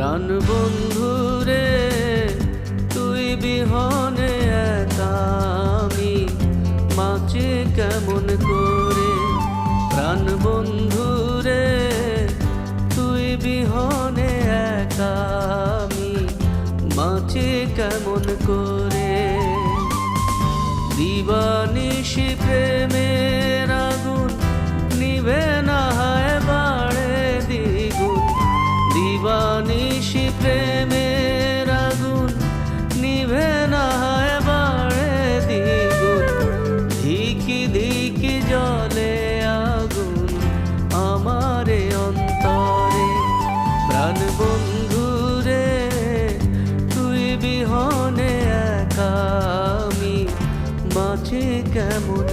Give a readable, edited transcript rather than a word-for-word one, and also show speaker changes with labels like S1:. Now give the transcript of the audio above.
S1: প্রাণ বন্ধুরে তুই বিহনে একা আমি বাঁচি কেমন করে। প্রাণ বন্ধুরে তুই বিহনে একা আমি বাঁচি কেমন করে। দিবানিশি প্রেমের আগুন নিভে না হয় বাড়ে দ্বিগুণ। দিবানিশি প্রেমের আগুন নিভে না হয় বাড়ে দ্বিগুণ। ধিকি ধিকি জলে আগুন আমারে অন্তরে। প্রাণ বন্ধুরে তুই বিহনে একা আমি বাঁচি কেমন